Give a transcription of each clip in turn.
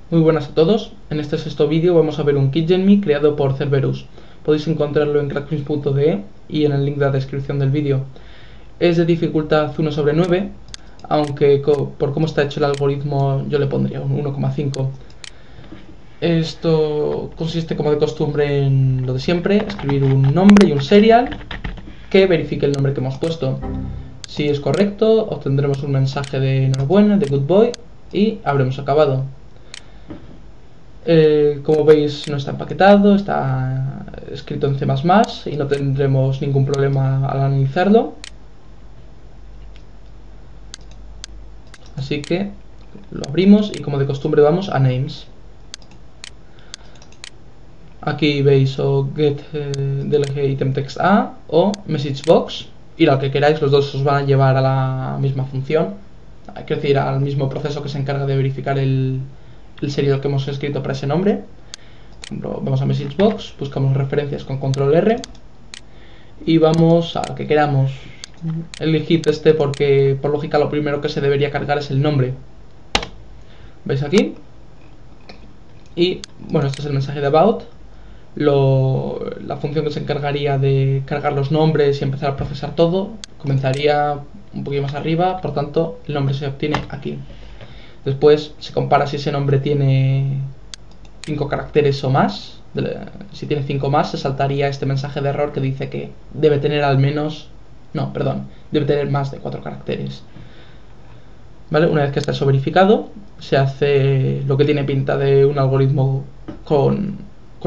Muy buenas a todos, en este sexto vídeo vamos a ver un KitGenMe creado por Cerberus. Podéis encontrarlo en crackbeans.de y en el link de la descripción del vídeo. Es de dificultad 1/9, aunque por cómo está hecho el algoritmo yo le pondría un 1,5. Esto consiste como de costumbre en lo de siempre, escribir un nombre y un serial que verifique el nombre que hemos puesto. Si es correcto, obtendremos un mensaje de enhorabuena, de good boy, y habremos acabado. Como veis, no está empaquetado, está escrito en C++ y no tendremos ningún problema al analizarlo. Así que lo abrimos y como de costumbre vamos a names. Aquí veis o get dlg item text a o message box, y lo que queráis, los dos os van a llevar a la misma función, quiero decir, al mismo proceso que se encarga de verificar el serial que hemos escrito para ese nombre. Vamos a message box, buscamos referencias con control R y vamos a lo que queramos. Elegid este porque por lógica lo primero que se debería cargar es el nombre. ¿Veis aquí? Y bueno, este es el mensaje de about. La función que se encargaría de cargar los nombres y empezar a procesar todo comenzaría un poquito más arriba, por tanto el nombre se obtiene aquí. Después se compara si ese nombre tiene 5 caracteres o más. Si tiene 5 más, se saltaría este mensaje de error que dice que debe tener al menos, no, perdón, debe tener más de 4 caracteres. ¿Vale? Una vez que está eso verificado, se hace lo que tiene pinta de un algoritmo con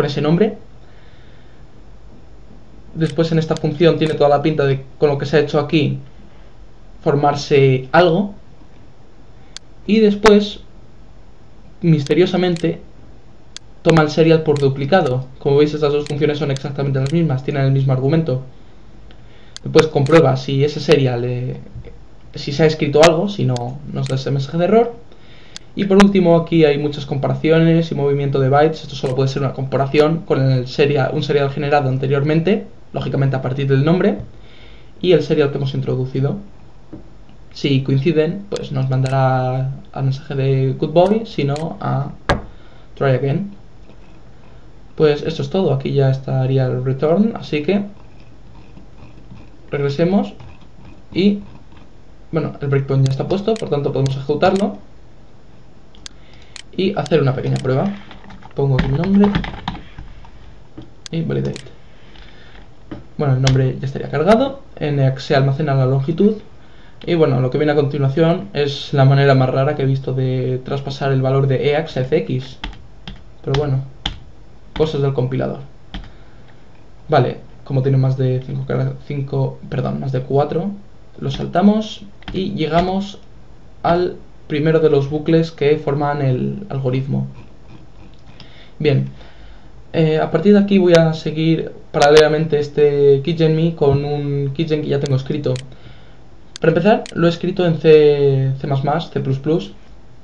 ese nombre. Después en esta función tiene toda la pinta de, con lo que se ha hecho aquí, formarse algo. Y después, misteriosamente, toma el serial por duplicado. Como veis, estas dos funciones son exactamente las mismas, tienen el mismo argumento. Después comprueba si ese serial, si se ha escrito algo, si no nos da ese mensaje de error. Y por último, aquí hay muchas comparaciones y movimiento de bytes. Esto solo puede ser una comparación con un serial generado anteriormente, lógicamente a partir del nombre, y el serial que hemos introducido. Si coinciden, pues nos mandará al mensaje de good boy, si no, a try again. Pues esto es todo, aquí ya estaría el return, así que regresemos y bueno, el breakpoint ya está puesto, por tanto podemos ejecutarlo y hacer una pequeña prueba. Pongo aquí mi nombre y validate. Bueno, el nombre ya estaría cargado, en EAX se almacena la longitud y bueno, lo que viene a continuación es la manera más rara que he visto de traspasar el valor de EAX a FX, pero bueno, cosas del compilador. Vale, como tiene más de 4, lo saltamos y llegamos al primero de los bucles que forman el algoritmo. Bien, a partir de aquí voy a seguir paralelamente este KitGenMe con un KitGen que ya tengo escrito. Para empezar, lo he escrito en C++, C++,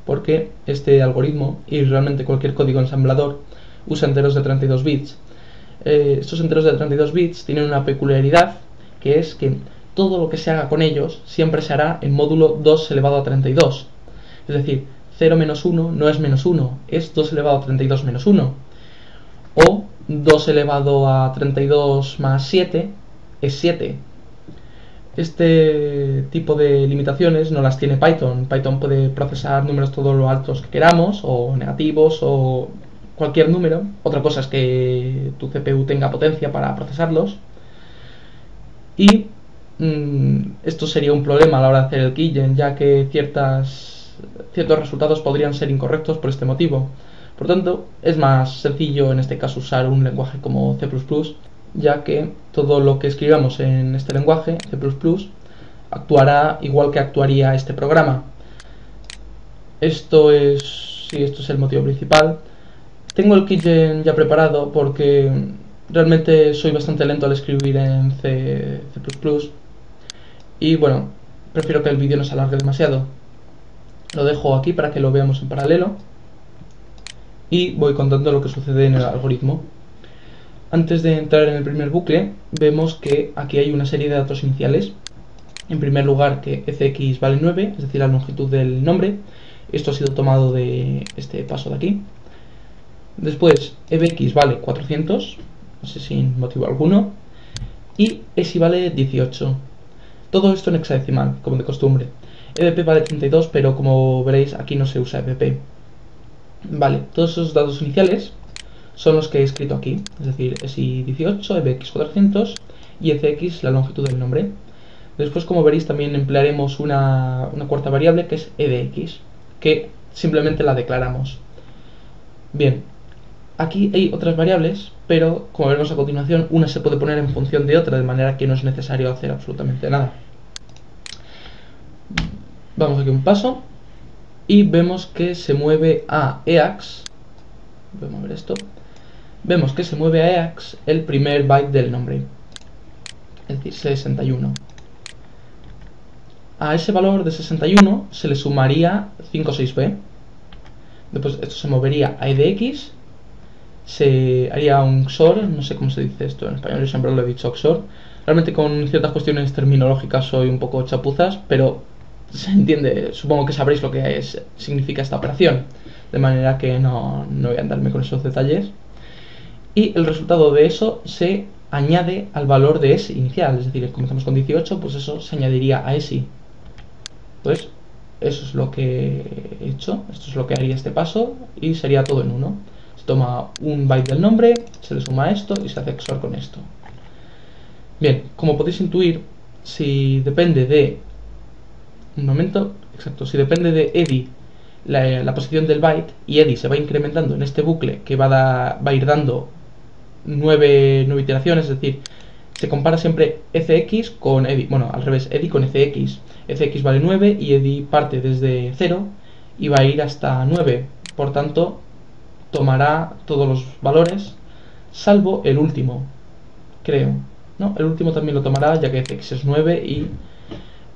porque este algoritmo y realmente cualquier código ensamblador usa enteros de 32 bits. Estos enteros de 32 bits tienen una peculiaridad, que es que todo lo que se haga con ellos siempre se hará en módulo 2 elevado a 32. Es decir, 0 menos 1 no es menos 1, es 2 elevado a 32 menos 1. O 2 elevado a 32 más 7 es 7. Este tipo de limitaciones no las tiene Python. Python puede procesar números todo lo altos que queramos, o negativos, o cualquier número. Otra cosa es que tu CPU tenga potencia para procesarlos. Y esto sería un problema a la hora de hacer el KitGen, ya que ciertos resultados podrían ser incorrectos por este motivo. Por tanto, es más sencillo en este caso usar un lenguaje como C++, ya que todo lo que escribamos en este lenguaje, C++, actuará igual que actuaría este programa. Esto es el motivo principal. Tengo el KitGen ya preparado porque realmente soy bastante lento al escribir en C++, y bueno, prefiero que el vídeo no se alargue demasiado. Lo dejo aquí para que lo veamos en paralelo y voy contando lo que sucede en el algoritmo. Antes de entrar en el primer bucle, vemos que aquí hay una serie de datos iniciales. En primer lugar, que fx vale 9, es decir, la longitud del nombre. Esto ha sido tomado de este paso de aquí. Después, ebx vale 400, no sé, sin motivo alguno. Y esi vale 18. Todo esto en hexadecimal, como de costumbre. ebp vale 32, pero como veréis aquí no se usa ebp. Vale, todos esos datos iniciales son los que he escrito aquí, es decir, esi 18, ebx 400 y ecx la longitud del nombre. Después, como veréis, también emplearemos una cuarta variable que es edx, que simplemente la declaramos. Bien, aquí hay otras variables, pero como veremos a continuación, una se puede poner en función de otra, de manera que no es necesario hacer absolutamente nada. Vamos aquí un paso y vemos que se mueve a EAX. Voy a mover esto. Vemos que se mueve a EAX el primer byte del nombre, es decir, 61. A ese valor de 61 se le sumaría 56b. Después esto se movería a edx, se haría un XOR, no sé cómo se dice esto en español, yo siempre lo he dicho XOR. Realmente con ciertas cuestiones terminológicas soy un poco chapuzas, pero se entiende, supongo que sabréis lo que significa esta operación, de manera que no voy a andarme con esos detalles. Y el resultado de eso se añade al valor de esi inicial, es decir, comenzamos con 18, pues eso se añadiría a esi. Pues eso es lo que he hecho, esto es lo que haría este paso y sería todo en uno. Se toma un byte del nombre, se le suma esto y se hace XOR con esto. Bien, como podéis intuir, si depende de... Un momento, exacto, si depende de edi la posición del byte y edi se va incrementando en este bucle que va a ir dando 9 iteraciones, es decir, se compara siempre ecx con edi, bueno, al revés, edi con ecx. Ecx vale 9 y edi parte desde 0 y va a ir hasta 9. Por tanto, tomará todos los valores, salvo el último, creo. No, el último también lo tomará, ya que ecx es 9 y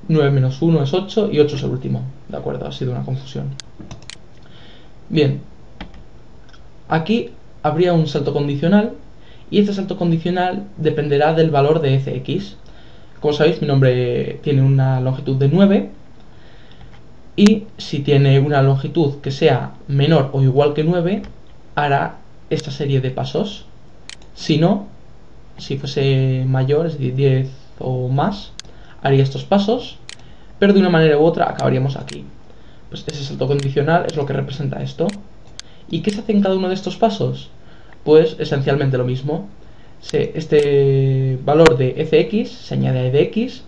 9 menos 1 es 8 y 8 es el último. De acuerdo, ha sido una confusión. Bien, aquí habría un salto condicional y este salto condicional dependerá del valor de ecx. Como sabéis, mi nombre tiene una longitud de 9 y si tiene una longitud que sea menor o igual que 9, hará esta serie de pasos. Si no, si fuese mayor, es decir, 10 o más, haría estos pasos, pero de una manera u otra acabaríamos aquí. Pues ese salto condicional es lo que representa esto. ¿Y qué se hace en cada uno de estos pasos? Pues esencialmente lo mismo. Este valor de ecx se añade a edx,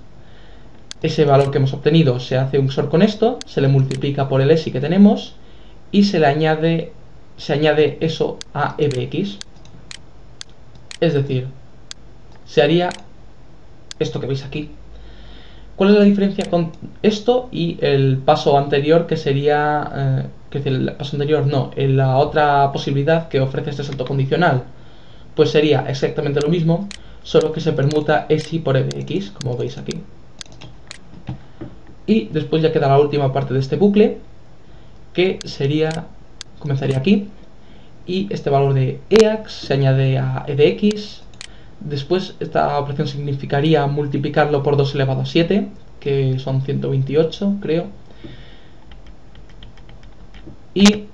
ese valor que hemos obtenido se hace un XOR con esto, se le multiplica por el esi que tenemos y se añade eso a ebx. Es decir, se haría esto que veis aquí. ¿Cuál es la diferencia con esto y el paso anterior, que sería... el paso anterior no, en la otra posibilidad que ofrece este salto condicional? Pues sería exactamente lo mismo, solo que se permuta esi por ebx, como veis aquí. Y después ya queda la última parte de este bucle, que sería... comenzaría aquí, y este valor de eax se añade a edx. Después esta operación significaría multiplicarlo por 2 elevado a 7, que son 128, creo. Y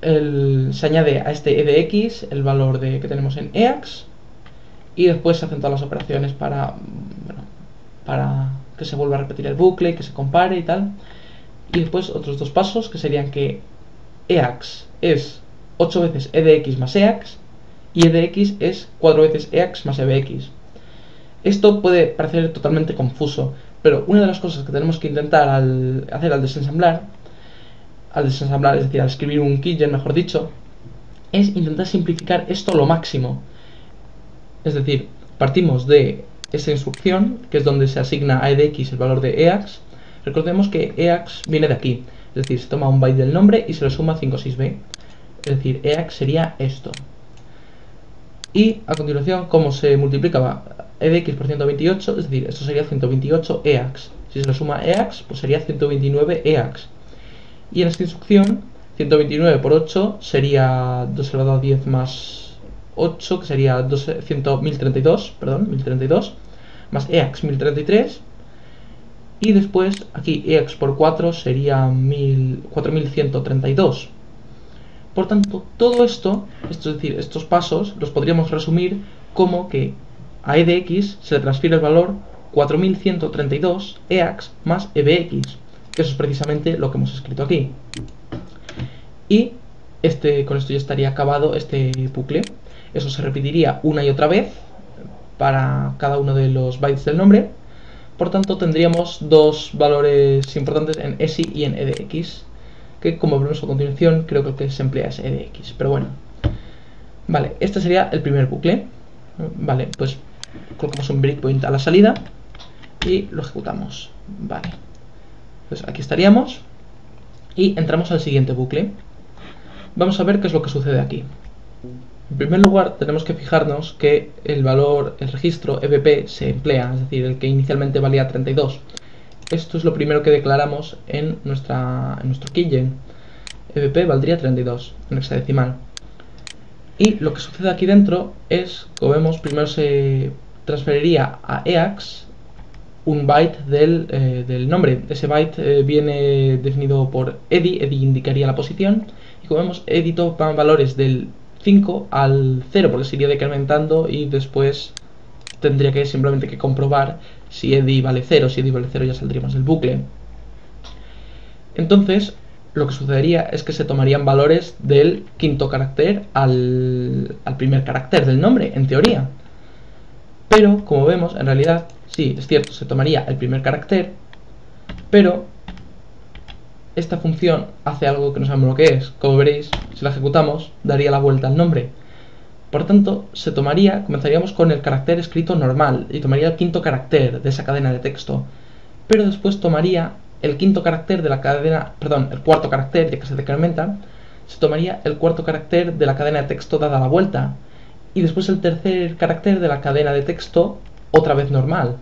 se añade a este edx el valor que tenemos en eax. Y después se hacen todas las operaciones para que se vuelva a repetir el bucle, que se compare y tal. Y después otros dos pasos, que serían que eax es 8 veces edx más eax y edx es 4 veces eax más ebx. Esto puede parecer totalmente confuso, pero una de las cosas que tenemos que intentar hacer al desensamblar, es decir, al escribir un keygem, mejor dicho, es intentar simplificar esto lo máximo. Es decir, partimos de esa instrucción, que es donde se asigna a edx el valor de eax. Recordemos que eax viene de aquí, es decir, se toma un byte del nombre y se le suma 56b. Es decir, eax sería esto. Y a continuación, como se multiplicaba edx por 128, es decir, esto sería 128 eax. Si se le suma eax, pues sería 129 eax. Y en esta instrucción, 129 por 8 sería 2 elevado a 10 más 8, que sería 1032, 1032, más eax 1033, Y después aquí eax por 4 sería 4132. Por tanto, todo esto, es decir, estos pasos, los podríamos resumir como que a e de x se le transfiere el valor 4132 eax más e de x, que eso es precisamente lo que hemos escrito aquí. Y con esto ya estaría acabado este bucle. Eso se repetiría una y otra vez para cada uno de los bytes del nombre. Por tanto, tendríamos dos valores importantes en esi y en e de x, que como veremos a continuación, creo que el que se emplea es e de x, pero bueno. Vale, este sería el primer bucle. Vale, pues colocamos un breakpoint a la salida y lo ejecutamos. Vale, pues aquí estaríamos y entramos al siguiente bucle. Vamos a ver qué es lo que sucede aquí. En primer lugar, tenemos que fijarnos que el registro EBP se emplea, es decir, el que inicialmente valía 32. Esto es lo primero que declaramos en nuestro keygen. EBP valdría 32 en hexadecimal. Y lo que sucede aquí dentro es, como vemos, primero se transferiría a eax un byte del nombre. Ese byte viene definido por edi indicaría la posición, y como vemos, edi toma valores del 5 al 0, porque se iría decrementando y después tendría que simplemente que comprobar si edi vale 0. Si edi vale 0 ya saldríamos del bucle. Entonces, lo que sucedería es que se tomarían valores del quinto carácter al primer carácter del nombre, en teoría. Pero, como vemos, en realidad, sí, es cierto, se tomaría el primer carácter, pero esta función hace algo que no sabemos lo que es. Como veréis, si la ejecutamos, daría la vuelta al nombre. Por tanto, comenzaríamos con el carácter escrito normal, y tomaría el quinto carácter de esa cadena de texto. Pero después tomaría el quinto carácter de la cadena, perdón, el cuarto carácter, ya que se decrementa, se tomaría el cuarto carácter de la cadena de texto dada la vuelta, y después el tercer carácter de la cadena de texto otra vez normal,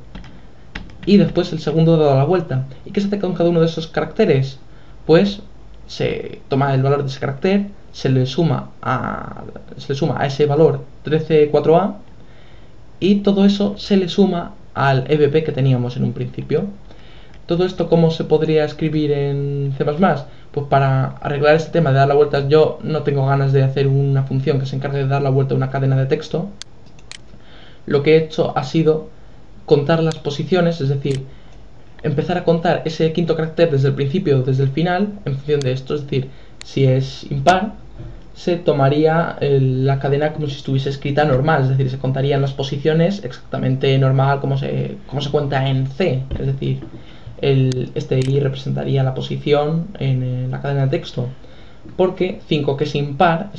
y después el segundo dado la vuelta. ¿Y qué se hace con cada uno de esos caracteres? Pues se toma el valor de ese carácter, se le suma a ese valor 134a, y todo eso se le suma al EBP que teníamos en un principio. Todo esto, ¿cómo se podría escribir en C++? Pues para arreglar este tema de dar la vuelta, yo no tengo ganas de hacer una función que se encargue de dar la vuelta a una cadena de texto. Lo que he hecho ha sido contar las posiciones, es decir, empezar a contar ese quinto carácter desde el principio o desde el final en función de esto. Es decir, si es impar, se tomaría la cadena como si estuviese escrita normal, es decir, se contarían las posiciones exactamente normal como se cuenta en C, es decir, este i representaría la posición en la cadena de texto, porque 5, que es impar,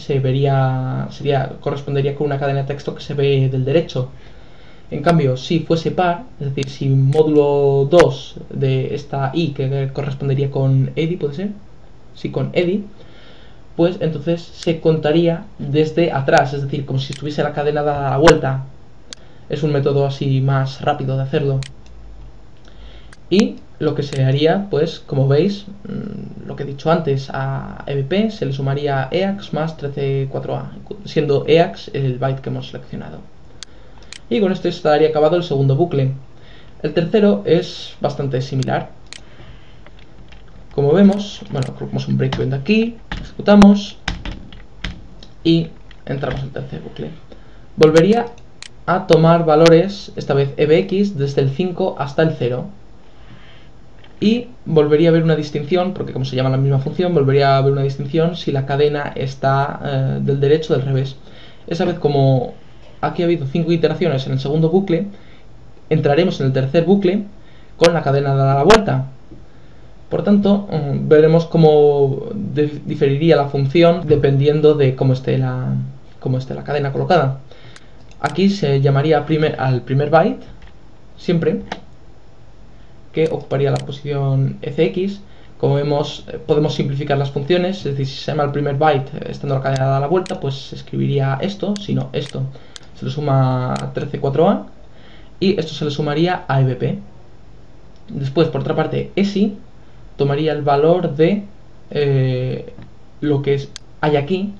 correspondería con una cadena de texto que se ve del derecho. En cambio, si fuese par, es decir, si módulo 2 de esta i, que correspondería con edi, ¿puede ser? Sí, con edi, pues entonces se contaría desde atrás, es decir, como si estuviese la cadena dada la vuelta. Es un método así más rápido de hacerlo. Y lo que se haría, pues, como veis, lo que he dicho antes, a EBP se le sumaría eax más 134a, siendo eax el byte que hemos seleccionado. Y con esto estaría acabado el segundo bucle. El tercero es bastante similar. Como vemos, bueno, colocamos un breakpoint aquí, ejecutamos y entramos al tercer bucle. Volvería a tomar valores, esta vez ebx, desde el 5 hasta el 0. Y volvería a haber una distinción, porque como se llama la misma función, volvería a haber una distinción si la cadena está del derecho o del revés. Esa vez, como aquí ha habido 5 iteraciones en el segundo bucle, entraremos en el tercer bucle con la cadena dada la vuelta. Por tanto, veremos cómo diferiría la función dependiendo de cómo esté la cadena colocada. Aquí se llamaría al primer byte, siempre, que ocuparía la posición ECX. Como vemos, podemos simplificar las funciones, es decir, si se llama el primer byte estando la cadena dada la vuelta, pues se escribiría esto, si no esto. Se le suma 134a y esto se le sumaría a EBP. Después, por otra parte, ESI tomaría el valor de lo que hay aquí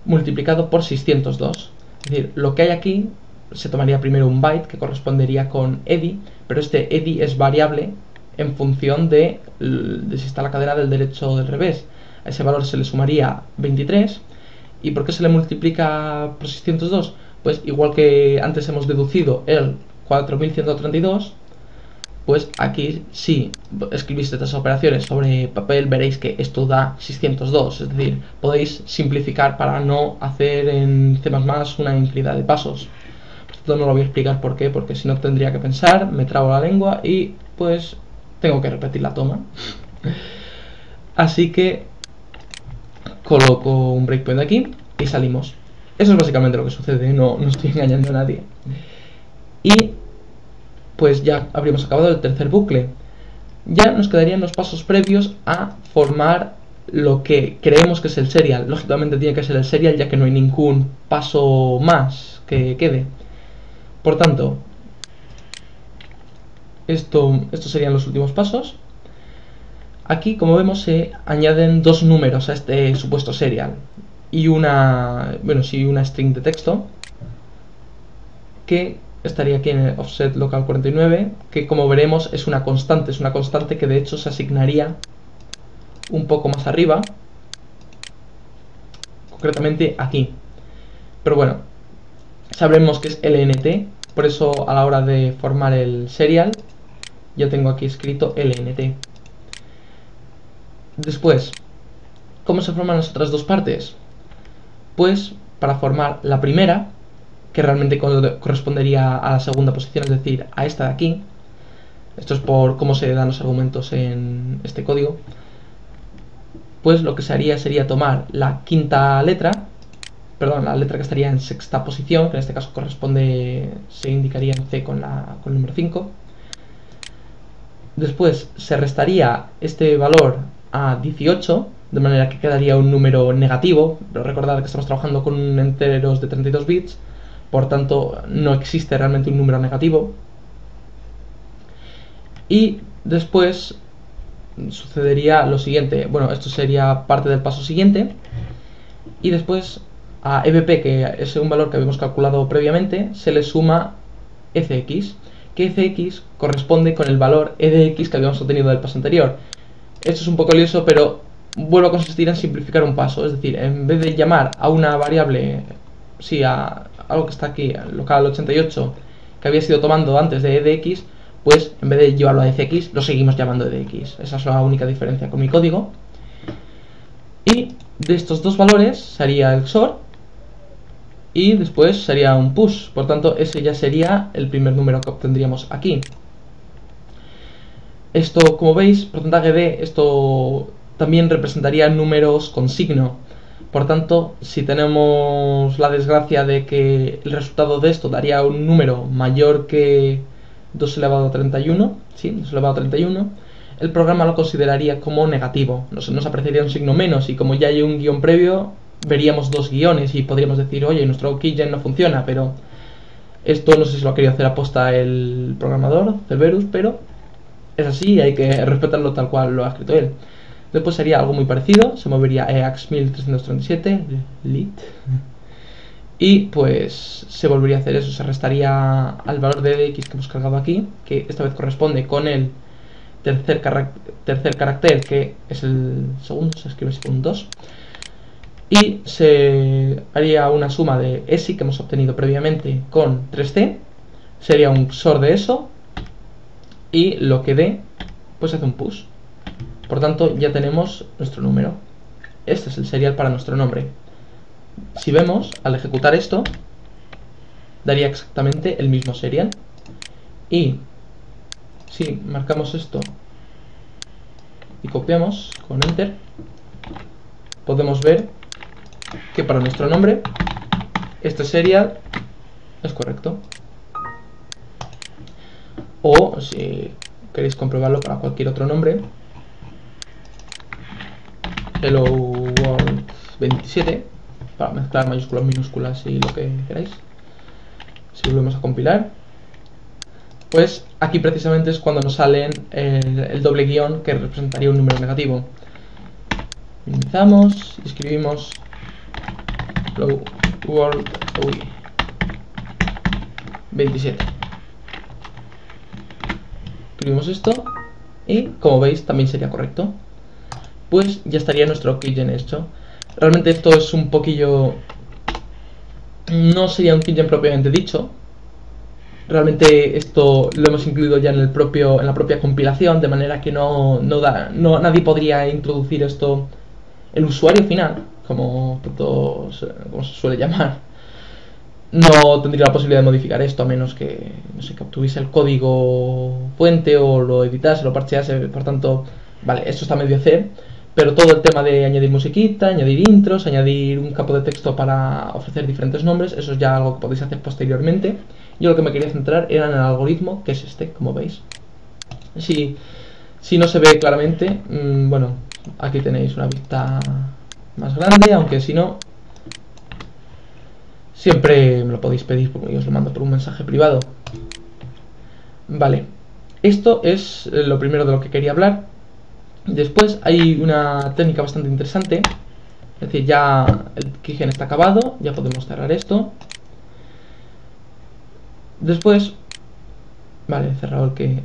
multiplicado por 602. Es decir, lo que hay aquí se tomaría primero un byte que correspondería con EDI, pero este EDI es variable en función de si está la cadena del derecho o del revés. A ese valor se le sumaría 23. ¿Y por qué se le multiplica por 602? Pues igual que antes hemos deducido el 4132, pues aquí si escribiste estas operaciones sobre papel veréis que esto da 602, es decir, podéis simplificar para no hacer en C++ una infinidad de pasos. Por tanto no lo voy a explicar por qué, porque si no tendría que pensar, me trabo la lengua y pues tengo que repetir la toma. Así que coloco un breakpoint aquí y salimos. Eso es básicamente lo que sucede, no estoy engañando a nadie. Y pues ya habríamos acabado el tercer bucle. Ya nos quedarían los pasos previos a formar lo que creemos que es el serial. Lógicamente tiene que ser el serial, ya que no hay ningún paso más que quede. Por tanto, estos serían los últimos pasos. Aquí, como vemos, se añaden dos números a este supuesto serial y una string de texto que estaría aquí en el offset local 49, que como veremos es una constante que de hecho se asignaría un poco más arriba, concretamente aquí. Pero bueno, sabremos que es LNT, por eso a la hora de formar el serial yo tengo aquí escrito LNT. Después, ¿cómo se forman las otras dos partes? Pues para formar la primera, que realmente correspondería a la segunda posición, es decir, a esta de aquí. Esto es por cómo se dan los argumentos en este código. Pues lo que se haría sería tomar la quinta letra, la letra que estaría en sexta posición, que en este caso se indicaría en C con el número 5. Después se restaría este valor a 18, de manera que quedaría un número negativo. Pero recordad que estamos trabajando con enteros de 32 bits, por tanto no existe realmente un número negativo. Y después sucedería lo siguiente. Bueno, esto sería parte del paso siguiente. Y después a EBP, que es un valor que habíamos calculado previamente, se le suma ECX, que ECX corresponde con el valor EDX que habíamos obtenido del paso anterior. Esto es un poco lioso, pero vuelve a consistir en simplificar un paso. Es decir, en vez de llamar a una variable, a algo que está aquí, local 88, que había sido tomando antes de EDX, pues en vez de llevarlo a ECX, lo seguimos llamando EDX. Esa es la única diferencia con mi código. Y de estos dos valores sería el XOR y después sería un push. Por tanto, ese ya sería el primer número que obtendríamos aquí. Esto, como veis, porcentaje de esto también representaría números con signo. Por tanto, si tenemos la desgracia de que el resultado de esto daría un número mayor que 2 elevado a 31, ¿sí? 2 elevado a 31, el programa lo consideraría como negativo. Nos aparecería un signo menos, y como ya hay un guión previo, veríamos dos guiones y podríamos decir, oye, nuestro keygen no funciona, pero esto no sé si lo ha querido hacer aposta el programador, Cerberus, pero es así y hay que respetarlo tal cual lo ha escrito él. Después sería algo muy parecido, se movería EAX 1337, lit, y pues se volvería a hacer eso, se restaría al valor de EDX que hemos cargado aquí, que esta vez corresponde con el tercer carácter, que es el segundo, se escribe así con un 2, y se haría una suma de ESI que hemos obtenido previamente con 3C, sería un XOR de eso, y lo que dé, pues hace un push. Por tanto, ya tenemos nuestro número. Este es el serial para nuestro nombre. Si vemos, al ejecutar esto, daría exactamente el mismo serial. Y si marcamos esto y copiamos con Enter, podemos ver que para nuestro nombre este serial es correcto. O si queréis comprobarlo para cualquier otro nombre, Hello World 27, para mezclar mayúsculas, minúsculas y lo que queráis. Si volvemos a compilar, pues aquí precisamente es cuando nos salen el doble guión que representaría un número negativo. Minimizamos y escribimos Hello World. 27. Escribimos esto y, como veis, también sería correcto. Pues ya estaría nuestro keygen hecho. Realmente esto es un poquillo... no sería un keygen propiamente dicho. Realmente esto lo hemos incluido ya en la propia compilación, de manera que nadie podría introducir esto, el usuario final, como se suele llamar. No tendría la posibilidad de modificar esto a menos que, no sé, que obtuviese el código fuente o lo editase, lo parchease. Por tanto, vale, esto está medio hacer, pero todo el tema de añadir musiquita, añadir intros, añadir un campo de texto para ofrecer diferentes nombres, eso es ya algo que podéis hacer posteriormente. Yo lo que me quería centrar era en el algoritmo, que es este, como veis. Si no se ve claramente, bueno, aquí tenéis una vista más grande, aunque si no, siempre me lo podéis pedir porque os lo mando por un mensaje privado. Vale, esto es lo primero de lo que quería hablar. Después hay una técnica bastante interesante. Es decir, ya el keygen está acabado, ya podemos cerrar esto. Después, vale, he cerrado el que...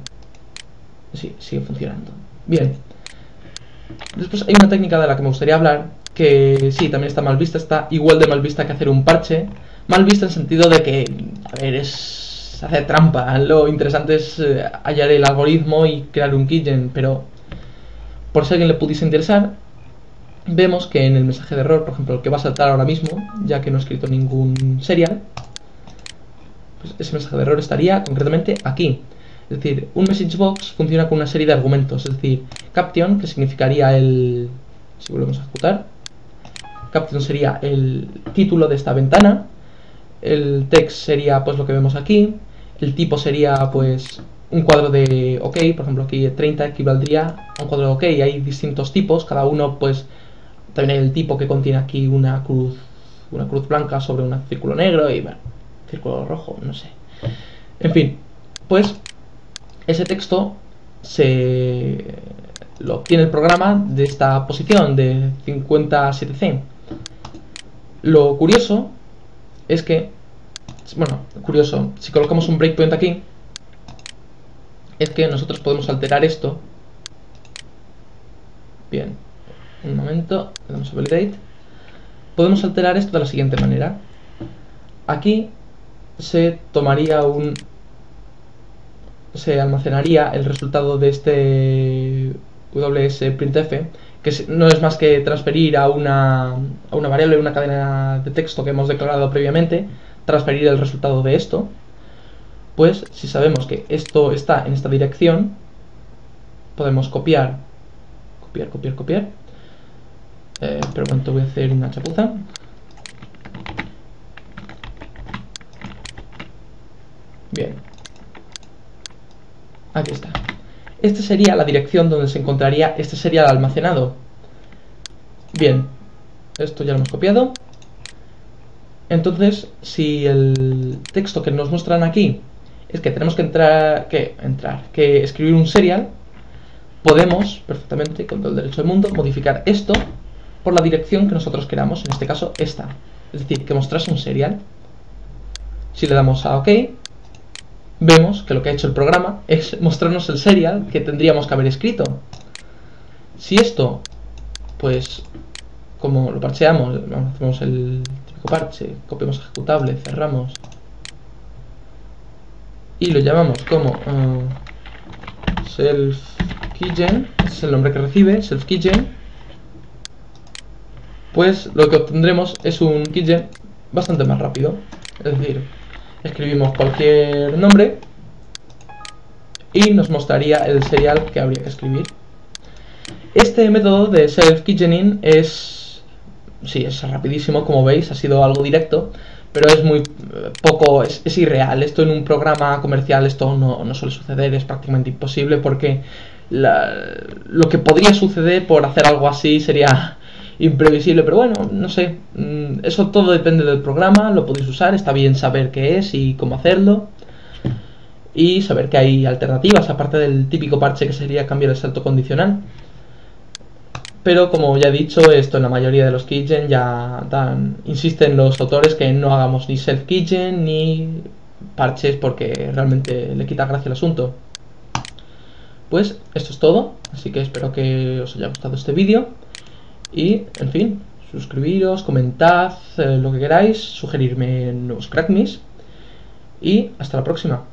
sí, sigue funcionando. Bien. Después hay una técnica de la que me gustaría hablar, que sí, también está mal vista, está igual de mal vista que hacer un parche. Mal vista en el sentido de que, a ver, es hacer trampa. Lo interesante es hallar el algoritmo y crear un keygen, pero por si a alguien le pudiese interesar, vemos que en el mensaje de error, por ejemplo, el que va a saltar ahora mismo, ya que no he escrito ningún serial, pues ese mensaje de error estaría concretamente aquí. Es decir, un message box funciona con una serie de argumentos, es decir, caption, que significaría el... si volvemos a ejecutar, caption sería el título de esta ventana, el text sería pues lo que vemos aquí, el tipo sería pues un cuadro de OK, por ejemplo aquí 30 equivaldría a un cuadro de OK, hay distintos tipos, cada uno pues también hay el tipo que contiene aquí una cruz blanca sobre un círculo negro y bueno, círculo rojo, no sé. En fin, pues ese texto lo obtiene el programa de esta posición de 57C. Lo curioso es que, bueno, curioso, si colocamos un breakpoint aquí, es que nosotros podemos alterar esto. Bien, un momento, le damos a validate. Podemos alterar esto de la siguiente manera. Aquí se almacenaría el resultado de este WSPrintf, que no es más que transferir a una variable, una cadena de texto que hemos declarado previamente, transferir el resultado de esto. Pues si sabemos que esto está en esta dirección, podemos copiar. Pero cuánto voy a hacer una chapuza. Bien, aquí está. Esta sería la dirección donde se encontraría este serial almacenado. Bien, esto ya lo hemos copiado. Entonces, si el texto que nos muestran aquí es que tenemos que escribir un serial, podemos perfectamente, con todo el derecho del mundo, modificar esto por la dirección que nosotros queramos, en este caso esta. Es decir, que mostrase un serial. Si le damos a OK, vemos que lo que ha hecho el programa es mostrarnos el serial que tendríamos que haber escrito. Si esto, pues, como lo parcheamos, hacemos el típico parche, copiamos ejecutable, cerramos y lo llamamos como self-keygen, es el nombre que recibe, self-keygen, pues lo que obtendremos es un keygen bastante más rápido. Es decir, escribimos cualquier nombre y nos mostraría el serial que habría que escribir. Este método de self-keygening es rapidísimo, como veis, ha sido algo directo, pero es muy poco, es irreal. Esto en un programa comercial esto no suele suceder, es prácticamente imposible porque lo que podría suceder por hacer algo así sería imprevisible, pero bueno, no sé, eso todo depende del programa, lo podéis usar, está bien saber qué es y cómo hacerlo y saber que hay alternativas aparte del típico parche que sería cambiar el salto condicional. Pero como ya he dicho, esto en la mayoría de los keygen insisten los autores que no hagamos ni self-keygen ni parches porque realmente le quita gracia al asunto. Pues esto es todo, así que espero que os haya gustado este vídeo y, en fin, suscribiros, comentad lo que queráis, sugerirme nuevos crackmis y hasta la próxima.